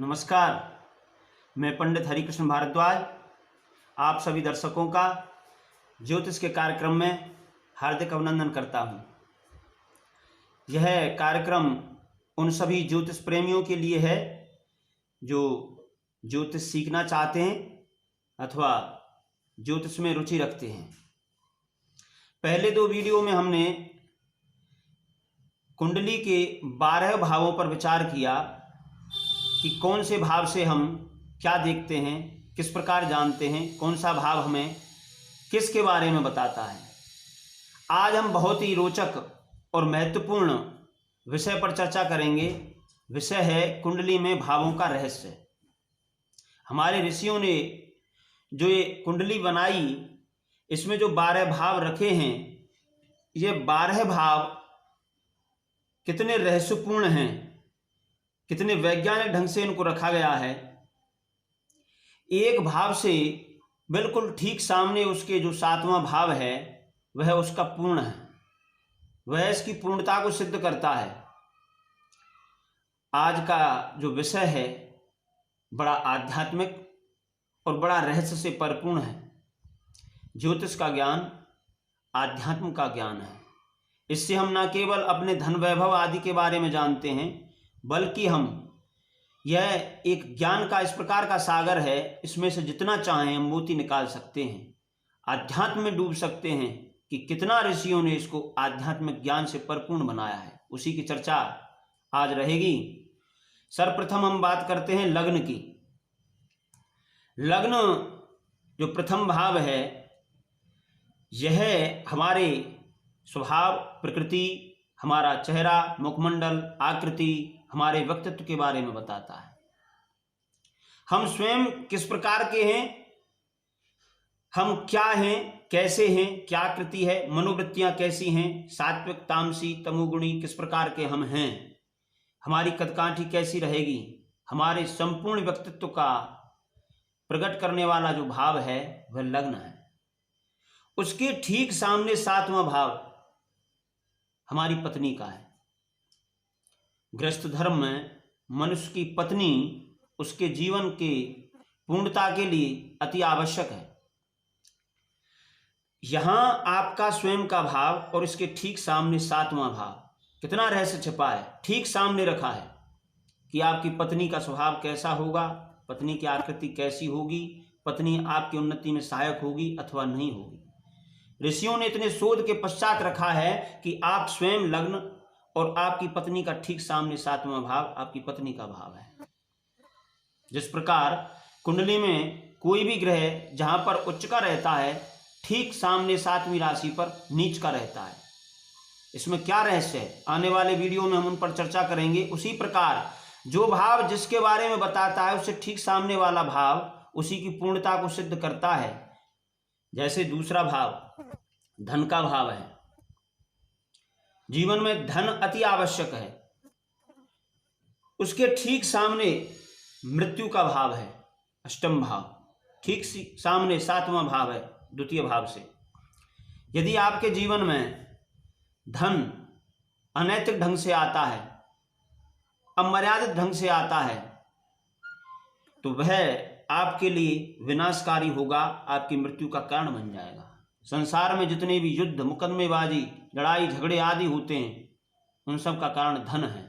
नमस्कार। मैं पंडित हरिकृष्ण भारद्वाज आप सभी दर्शकों का ज्योतिष के कार्यक्रम में हार्दिक अभिनंदन करता हूं। यह कार्यक्रम उन सभी ज्योतिष प्रेमियों के लिए है जो ज्योतिष सीखना चाहते हैं अथवा ज्योतिष में रुचि रखते हैं। पहले 2 वीडियो में हमने कुंडली के 12 भावों पर विचार किया कि कौन से भाव से हम क्या देखते हैं, किस प्रकार जानते हैं, कौन सा भाव हमें किसके बारे में बताता है। आज हम बहुत ही रोचक और महत्वपूर्ण विषय पर चर्चा करेंगे। विषय है कुंडली में भावों का रहस्य। हमारे ऋषियों ने जो ये कुंडली बनाई, इसमें जो 12 भाव रखे हैं, ये 12 भाव कितने रहस्यपूर्ण हैं, कितने वैज्ञानिक ढंग से इनको रखा गया है। एक भाव से बिल्कुल ठीक सामने उसके जो 7वां भाव है वह उसका पूर्ण है, वह इसकी पूर्णता को सिद्ध करता है। आज का जो विषय है बड़ा आध्यात्मिक और बड़ा रहस्य से परिपूर्ण है। ज्योतिष का ज्ञान आध्यात्म का ज्ञान है। इससे हम न केवल अपने धन वैभव आदि के बारे में जानते हैं, बल्कि हम यह एक ज्ञान का इस प्रकार का सागर है, इसमें से जितना चाहें हम मोती निकाल सकते हैं, आध्यात्म में डूब सकते हैं कि कितना ऋषियों ने इसको आध्यात्मिक ज्ञान से परिपूर्ण बनाया है। उसी की चर्चा आज रहेगी। सर्वप्रथम हम बात करते हैं लग्न की। लग्न जो प्रथम भाव है, यह हमारे स्वभाव, प्रकृति, हमारा चेहरा, मुखमंडल, आकृति, हमारे व्यक्तित्व के बारे में बताता है। हम स्वयं किस प्रकार के हैं, हम क्या हैं, कैसे हैं, क्या आकृति है, मनोवृत्तियां कैसी हैं, सात्विक, तामसी, तमोगुणी किस प्रकार के हम हैं, हमारी कदकाठी कैसी रहेगी, हमारे संपूर्ण व्यक्तित्व का प्रकट करने वाला जो भाव है वह लग्न है। उसके ठीक सामने 7वां भाव हमारी पत्नी का है। गृहस्थ धर्म में मनुष्य की पत्नी उसके जीवन के पूर्णता के लिए अति आवश्यक है। यहां आपका स्वयं का भाव और इसके ठीक सामने 7वां भाव, कितना रहस्य छिपा है, ठीक सामने रखा है कि आपकी पत्नी का स्वभाव कैसा होगा, पत्नी की आकृति कैसी होगी, पत्नी आपकी उन्नति में सहायक होगी अथवा नहीं होगी। ऋषियों ने इतने शोध के पश्चात रखा है कि आप स्वयं लग्न और आपकी पत्नी का ठीक सामने 7वां भाव आपकी पत्नी का भाव है। जिस प्रकार कुंडली में कोई भी ग्रह जहां पर उच्च का रहता है, ठीक सामने 7वीं राशि पर नीच का रहता है। इसमें क्या रहस्य है, आने वाले वीडियो में हम उन पर चर्चा करेंगे। उसी प्रकार जो भाव जिसके बारे में बताता है, उससे ठीक सामने वाला भाव उसी की पूर्णता को सिद्ध करता है। जैसे दूसरा भाव धन का भाव है। जीवन में धन अति आवश्यक है। उसके ठीक सामने मृत्यु का भाव है, अष्टम भाव। ठीक सामने 7वां भाव है द्वितीय भाव से। यदि आपके जीवन में धन अनैतिक ढंग से आता है, अमर्यादित ढंग से आता है, तो वह आपके लिए विनाशकारी होगा, आपकी मृत्यु का कारण बन जाएगा। संसार में जितने भी युद्ध, मुकदमेबाजी, लड़ाई झगड़े आदि होते हैं, उन सब का कारण धन है।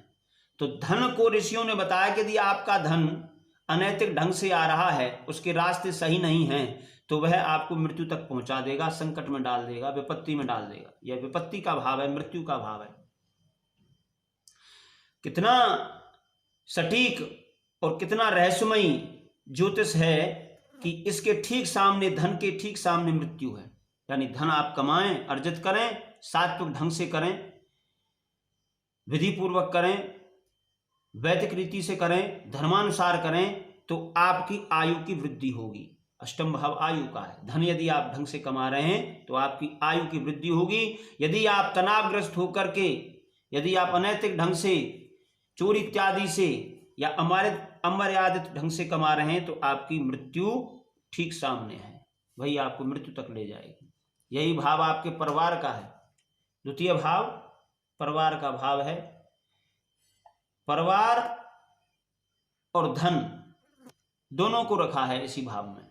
तो धन को ऋषियों ने बताया कि यदि आपका धन अनैतिक ढंग से आ रहा है, उसके रास्ते सही नहीं हैं, तो वह आपको मृत्यु तक पहुंचा देगा, संकट में डाल देगा, विपत्ति में डाल देगा। यह विपत्ति का भाव है, मृत्यु का भाव है। कितना सटीक और कितना रहस्यमयी ज्योतिष है कि इसके ठीक सामने, धन के ठीक सामने मृत्यु है। यानी धन आप कमाएं, अर्जित करें, सात्विक ढंग से करें, विधि पूर्वक करें, वैदिक रीति से करें, धर्मानुसार करें, तो आपकी आयु की वृद्धि होगी। अष्टम भाव आयु का है। धन यदि आप ढंग से कमा रहे हैं तो आपकी आयु की वृद्धि होगी। यदि आप तनावग्रस्त होकर के, यदि आप अनैतिक ढंग से, चोरी इत्यादि से या अमर्यादित ढंग से कमा रहे हैं, तो आपकी मृत्यु ठीक सामने है, वही आपको मृत्यु तक ले जाएगी। यही भाव आपके परिवार का है। द्वितीय भाव परिवार का भाव है। परिवार और धन दोनों को रखा है इसी भाव में।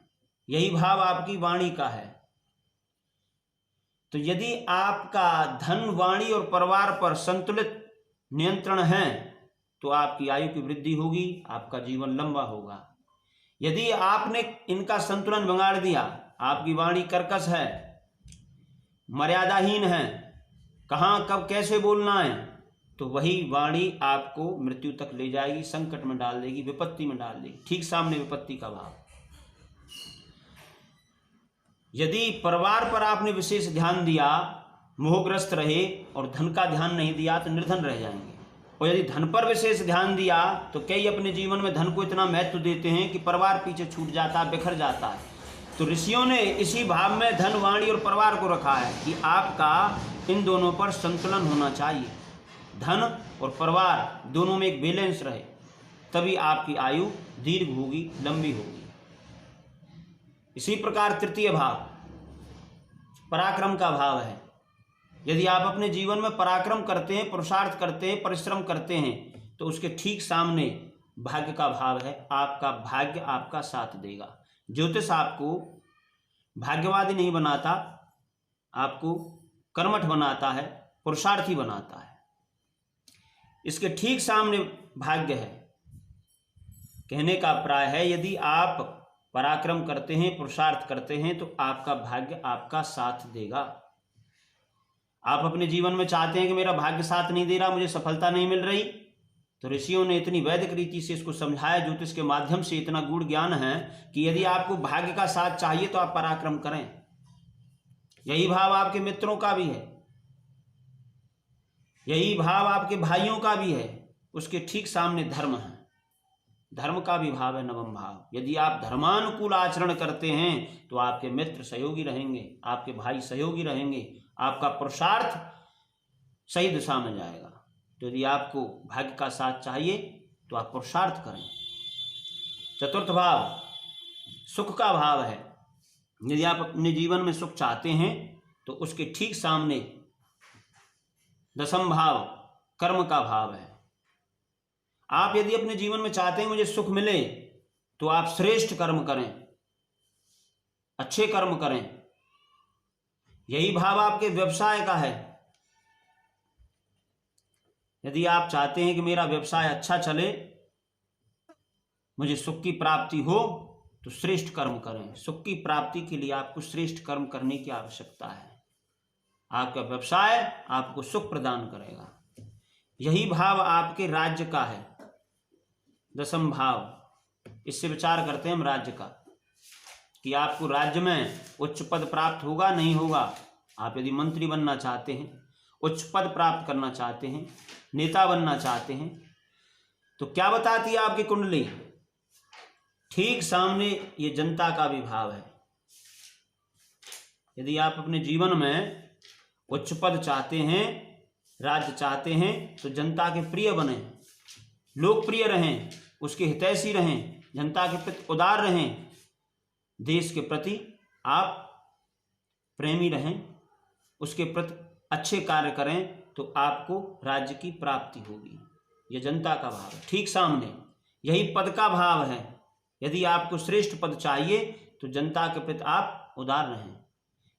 यही भाव आपकी वाणी का है। तो यदि आपका धन, वाणी और परिवार पर संतुलित नियंत्रण है तो आपकी आयु की वृद्धि होगी, आपका जीवन लंबा होगा। यदि आपने इनका संतुलन बिगाड़ दिया, आपकी वाणी कर्कश है, मर्यादाहीन है, कहाँ कब कैसे बोलना है, तो वही वाणी आपको मृत्यु तक ले जाएगी, संकट में डाल देगी, विपत्ति में डाल देगी। ठीक सामने विपत्ति का भाव। यदि परिवार पर आपने विशेष ध्यान दिया, मोहग्रस्त रहे और धन का ध्यान नहीं दिया तो निर्धन रह जाएंगे। और यदि धन पर विशेष ध्यान दिया तो कई अपने जीवन में धन को इतना महत्व देते हैं कि परिवार पीछे छूट जाता है, बिखर जाता है। तो ऋषियों ने इसी भाव में धन, वाणी और परिवार को रखा है कि आपका इन दोनों पर संतुलन होना चाहिए। धन और परिवार दोनों में एक बैलेंस रहे, तभी आपकी आयु दीर्घ होगी, लंबी होगी। इसी प्रकार तृतीय भाव पराक्रम का भाव है। यदि आप अपने जीवन में पराक्रम करते हैं, पुरुषार्थ करते हैं, परिश्रम करते हैं, तो उसके ठीक सामने भाग्य का भाव है। आपका भाग्य आपका साथ देगा। ज्योतिष आपको भाग्यवादी नहीं बनाता, आपको कर्मठ बनाता है, पुरुषार्थी बनाता है। इसके ठीक सामने भाग्य है। कहने का प्राय है, यदि आप पराक्रम करते हैं, पुरुषार्थ करते हैं, तो आपका भाग्य आपका साथ देगा। आप अपने जीवन में चाहते हैं कि मेरा भाग्य साथ नहीं दे रहा, मुझे सफलता नहीं मिल रही, तो ऋषियों ने इतनी वैदिक रीति से इसको समझाया, ज्योतिष के माध्यम से इतना गूढ़ ज्ञान है कि यदि आपको भाग्य का साथ चाहिए तो आप पराक्रम करें। यही भाव आपके मित्रों का भी है, यही भाव आपके भाइयों का भी है। उसके ठीक सामने धर्म है, धर्म का भी भाव है नवम भाव। यदि आप धर्मानुकूल आचरण करते हैं तो आपके मित्र सहयोगी रहेंगे, आपके भाई सहयोगी रहेंगे, आपका पुरुषार्थ सही दिशा में जाएगा। तो यदि आपको भाग्य का साथ चाहिए तो आप पुरुषार्थ करें। चतुर्थ भाव सुख का भाव है। यदि आप अपने जीवन में सुख चाहते हैं तो उसके ठीक सामने दसम भाव कर्म का भाव है। आप यदि अपने जीवन में चाहते हैं मुझे सुख मिले, तो आप श्रेष्ठ कर्म करें, अच्छे कर्म करें। यही भाव आपके व्यवसाय का है। यदि आप चाहते हैं कि मेरा व्यवसाय अच्छा चले, मुझे सुख की प्राप्ति हो, तो श्रेष्ठ कर्म करें। सुख की प्राप्ति के लिए आपको श्रेष्ठ कर्म करने की आवश्यकता है। आपका व्यवसाय आपको सुख प्रदान करेगा। यही भाव आपके राज्य का है, दसम भाव। इससे विचार करते हैं हम राज्य का, कि आपको राज्य में उच्च पद प्राप्त होगा नहीं होगा। आप यदि मंत्री बनना चाहते हैं, उच्च पद प्राप्त करना चाहते हैं, नेता बनना चाहते हैं, तो क्या बताती है आपकी कुंडली? ठीक सामने ये जनता का भी भाव है। यदि आप अपने जीवन में उच्च पद चाहते हैं, राज्य चाहते हैं, तो जनता के प्रिय बने, लोकप्रिय रहें, उसके हितैषी रहें, जनता के प्रति उदार रहें, देश के प्रति आप प्रेमी रहें, उसके प्रति अच्छे कार्य करें, तो आपको राज्य की प्राप्ति होगी। यह जनता का भाव है। ठीक सामने यही पद का भाव है। यदि आपको श्रेष्ठ पद चाहिए तो जनता के प्रति आप उदार रहें।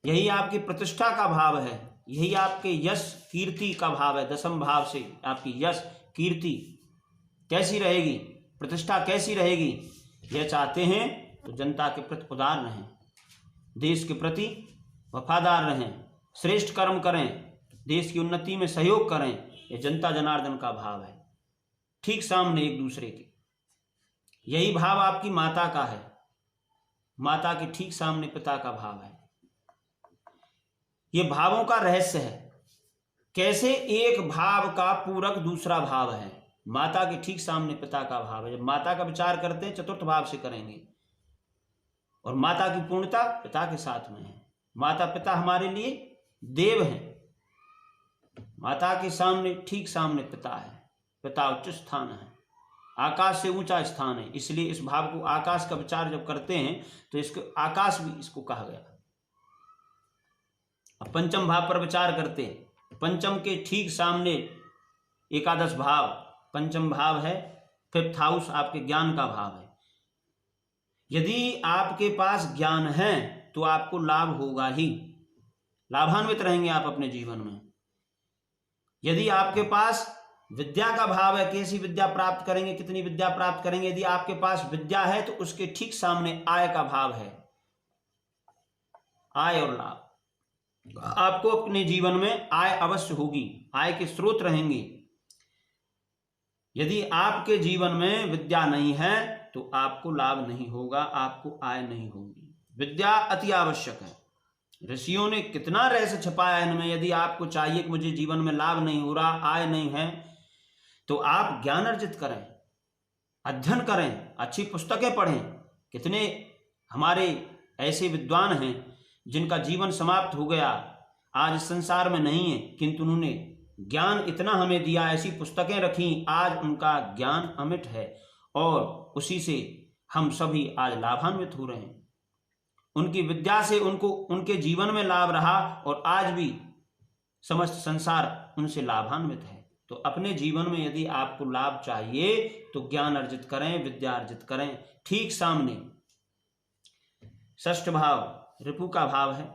यही आपकी प्रतिष्ठा का भाव है। यही आपके यश कीर्ति का भाव है। दसम भाव से आपकी यश कीर्ति कैसी रहेगी, प्रतिष्ठा कैसी रहेगी, यह चाहते हैं तो जनता के प्रति उदार रहें, देश के प्रति वफादार रहें, श्रेष्ठ कर्म करें, देश की उन्नति में सहयोग करें। यह जनता जनार्दन का भाव है। ठीक सामने एक दूसरे के। यही भाव आपकी माता का है। माता के ठीक सामने पिता का भाव है। यह भावों का रहस्य है। कैसे एक भाव का पूरक दूसरा भाव है। माता के ठीक सामने पिता का भाव है। जब माता का विचार करते हैं चतुर्थ भाव से करेंगे, और माता की पूर्णता पिता के साथ में है। माता पिता हमारे लिए देव हैं। माता के सामने ठीक सामने पिता है। पिता उच्च स्थान है, आकाश से ऊंचा स्थान है। इसलिए इस भाव को आकाश का विचार जब करते हैं तो इसको आकाश भी इसको कहा गया। अब पंचम भाव पर विचार करते हैं। पंचम के ठीक सामने एकादश भाव, पंचम भाव है 5th हाउस आपके ज्ञान का भाव है। यदि आपके पास ज्ञान है तो आपको लाभ होगा ही, लाभान्वित रहेंगे आप अपने जीवन में। यदि आपके पास विद्या का भाव है, कैसी विद्या प्राप्त करेंगे, कितनी विद्या प्राप्त करेंगे, यदि आपके पास विद्या है तो उसके ठीक सामने आय का भाव है, आय और लाभ। आपको अपने जीवन में आय अवश्य होगी, आय के स्रोत रहेंगे। यदि आपके जीवन में विद्या नहीं है तो आपको लाभ नहीं होगा, आपको आय नहीं होगी। विद्या अति आवश्यक है। ऋषियों ने कितना रहस्य छुपाया इनमें। यदि आपको चाहिए कि मुझे जीवन में लाभ नहीं हो रहा, आय नहीं है, तो आप ज्ञान अर्जित करें, अध्ययन करें, अच्छी पुस्तकें पढ़ें। कितने हमारे ऐसे विद्वान हैं जिनका जीवन समाप्त हो गया, आज संसार में नहीं है, किंतु उन्होंने ज्ञान इतना हमें दिया, ऐसी पुस्तकें रखी, आज उनका ज्ञान अमिट है और उसी से हम सभी आज लाभान्वित हो रहे हैं। उनकी विद्या से उनको उनके जीवन में लाभ रहा और आज भी समस्त संसार उनसे लाभान्वित है। तो अपने जीवन में यदि आपको लाभ चाहिए तो ज्ञान अर्जित करें, विद्या अर्जित करें। ठीक सामने 6ठ भाव रिपु का भाव है,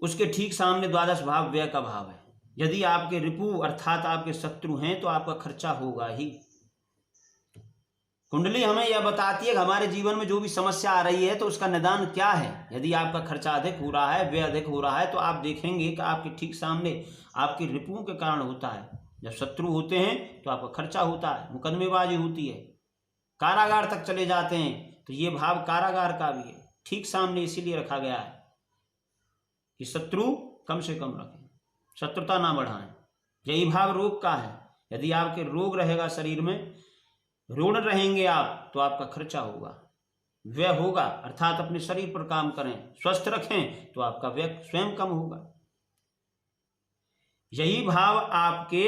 उसके ठीक सामने 12th भाव व्यय का भाव है। यदि आपके रिपु अर्थात आपके शत्रु हैं तो आपका खर्चा होगा ही। कुंडली हमें यह बताती है कि हमारे जीवन में जो भी समस्या आ रही है तो उसका निदान क्या है। यदि आपका खर्चा अधिक हो रहा है, व्यय अधिक हो रहा है, तो आप देखेंगे कि आपके ठीक सामने आपके रिपुओं के कारण होता है। जब शत्रु होते हैं तो आपका खर्चा होता है, मुकदमेबाजी होती है, कारागार तक चले जाते हैं। तो ये भाव कारागार का भी है, ठीक सामने इसीलिए रखा गया है कि शत्रु कम से कम रखें, शत्रुता ना बढ़ाएं। यही भाव रोग का है। यदि आपके रोग रहेगा, शरीर में ऋण रहेंगे आप, तो आपका खर्चा होगा, व्यय होगा। अर्थात अपने शरीर पर काम करें, स्वस्थ रखें तो आपका व्यय स्वयं कम होगा। यही भाव आपके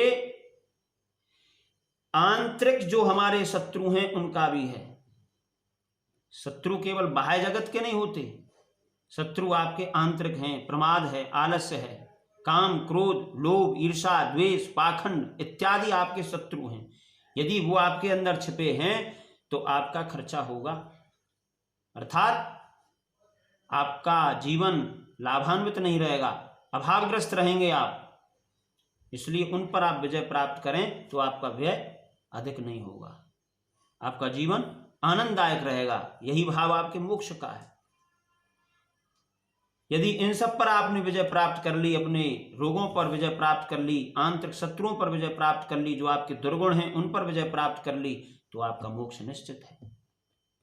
आंतरिक जो हमारे शत्रु हैं उनका भी है। शत्रु केवल बाह्य जगत के नहीं होते, शत्रु आपके आंतरिक हैं। प्रमाद है, आलस्य है, काम, क्रोध, लोभ, ईर्षा, द्वेष, पाखंड इत्यादि आपके शत्रु हैं। यदि वो आपके अंदर छिपे हैं तो आपका खर्चा होगा, अर्थात आपका जीवन लाभान्वित नहीं रहेगा, अभावग्रस्त रहेंगे आप। इसलिए उन पर आप विजय प्राप्त करें तो आपका व्यय अधिक नहीं होगा, आपका जीवन आनंददायक रहेगा। यही भाव आपके मोक्ष का है। यदि इन सब पर आपने विजय प्राप्त कर ली, अपने रोगों पर विजय प्राप्त कर ली, आंतरिक शत्रुओं पर विजय प्राप्त कर ली, जो आपके दुर्गुण हैं उन पर विजय प्राप्त कर ली, तो आपका मोक्ष निश्चित है।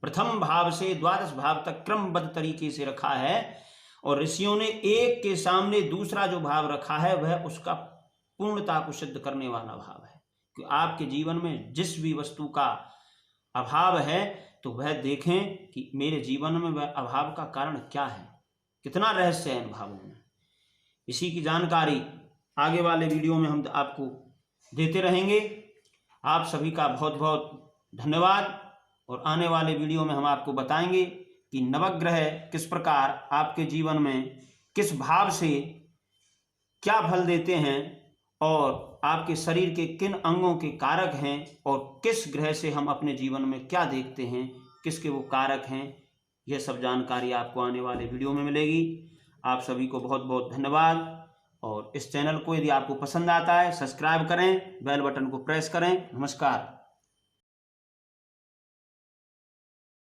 प्रथम भाव से 12th भाव तक क्रमबद्ध तरीके से रखा है और ऋषियों ने एक के सामने दूसरा जो भाव रखा है वह उसका पूर्णता को सिद्ध करने वाला भाव है कि आपके जीवन में जिस भी वस्तु का अभाव है तो वह देखें कि मेरे जीवन में वह अभाव का कारण क्या है, कितना रहस्य है इन भावों में। इसी की जानकारी आगे वाले वीडियो में हम आपको देते रहेंगे। आप सभी का बहुत बहुत धन्यवाद और आने वाले वीडियो में हम आपको बताएंगे कि नवग्रह किस प्रकार आपके जीवन में किस भाव से क्या फल देते हैं और आपके शरीर के किन अंगों के कारक हैं और किस ग्रह से हम अपने जीवन में क्या देखते हैं, किसके वो कारक हैं। यह सब जानकारी आपको आने वाले वीडियो में मिलेगी। आप सभी को बहुत बहुत धन्यवाद और इस चैनल को यदि आपको पसंद आता है सब्सक्राइब करें, बेल बटन को प्रेस करें। नमस्कार।